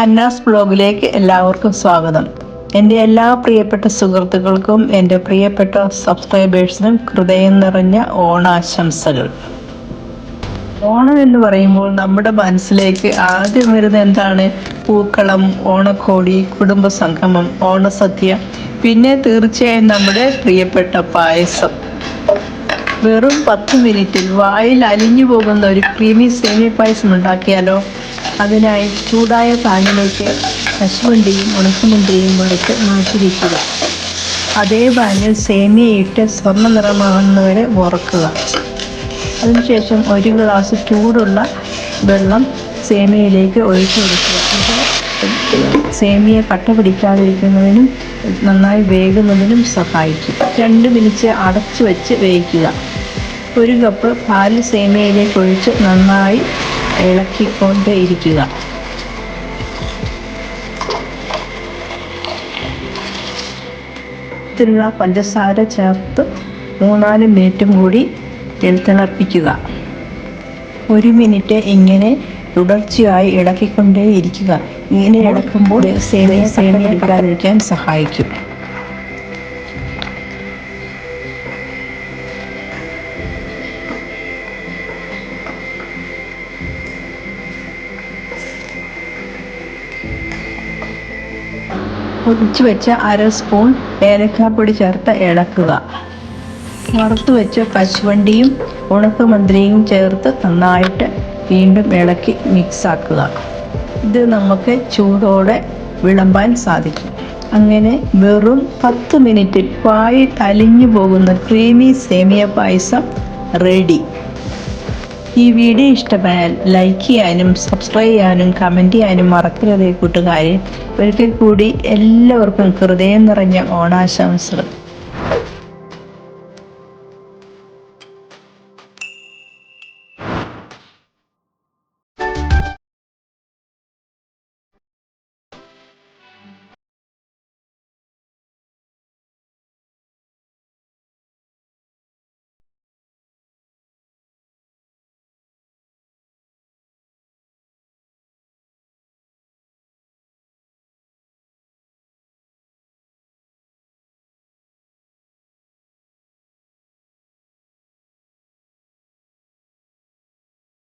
അന്നാസ് ബ്ലോഗിലേക്ക് എല്ലാവർക്കും സ്വാഗതം. എൻ്റെ എല്ലാ പ്രിയപ്പെട്ട സുഹൃത്തുക്കൾക്കും എൻ്റെ പ്രിയപ്പെട്ട സബ്സ്ക്രൈബേഴ്സിനും ഹൃദയം നിറഞ്ഞ ഓണാശംസകൾ. ഓണം എന്ന് പറയുമ്പോൾ നമ്മുടെ മനസ്സിലേക്ക് ആദ്യം വരുന്ന എന്താണ്? പൂക്കളം, ഓണക്കോടി, കുടുംബസംഗമം, ഓണസദ്യ, പിന്നെ തീർച്ചയായും നമ്മുടെ പ്രിയപ്പെട്ട പായസം. വെറും 10 മിനിറ്റിൽ വായിൽ അലിഞ്ഞു പോകുന്ന ഒരു ക്രീമി സേമിയ പായസം ഉണ്ടാക്കിയാലോ? അതിനായി ചൂടായ പാനിലേക്ക് കശുവണ്ടിയും ഉണക്കമുന്തിരിയും വറുത്ത് മാറ്റിവെക്കുക. അതേ പാനിൽ സേമിയയിട്ട് സ്വർണ്ണ നിറമാകുന്നവരെ വറുക്കുക. അതിനുശേഷം 1 ഗ്ലാസ് ചൂടുള്ള വെള്ളം സേമിയയിലേക്ക് ഒഴിച്ചു കൊടുക്കുക. ഇത് സേമിയ കട്ട പിടിക്കാതിരിക്കുന്നതിനും നന്നായി വേകുന്നതിനും സഹായിക്കും. 2 മിനിറ്റ് അടച്ചു വെച്ച് വേവിക്കുക. 1 കപ്പ് പാൽ സേമിയയിലേക്ക് ഒഴിച്ച് നന്നായി ഇളക്കിക്കൊണ്ടേയിരിക്കുക. ഇതിലുള്ള പഞ്ചസാര ചേർത്ത് 3-4 മിനിറ്റും കൂടി തിളപ്പിക്കുക. 1 മിനിറ്റ് ഇങ്ങനെ തുടർച്ചയായി ഇളക്കിക്കൊണ്ടേയിരിക്കുക. ഇങ്ങനെ ഇളക്കുമ്പോൾ സേമിയ പിടിക്കാതിരിക്കാൻ സഹായിക്കും. പൊടിച്ചു വെച്ച 1/2 സ്പൂൺ ഏലക്കാപ്പൊടി ചേർത്ത് ഇളക്കുക. വറുത്തു വെച്ച കശുവണ്ടിയും ഉണക്കമുന്തിരിയും ചേർത്ത് നന്നായിട്ട് വീണ്ടും ഇളക്കി മിക്സാക്കുക. ഇത് നമുക്ക് ചൂടോടെ വിളമ്പാൻ സാധിക്കും. അങ്ങനെ വെറും 10 മിനിറ്റിൽ വായിൽ അലിഞ്ഞു പോകുന്ന ക്രീമി സേമിയ പായസം റെഡി. ഈ വീഡിയോ ഇഷ്ടമായാൽ ലൈക്ക് ചെയ്യാനും സബ്സ്ക്രൈബ് ചെയ്യാനും കമൻറ്റ് ചെയ്യാനും മറക്കരുതേ കൂട്ടുകാരെ. ഒരിക്കൽ കൂടി എല്ലാവർക്കും ഹൃദയം നിറഞ്ഞ ഓണാശംസകൾ.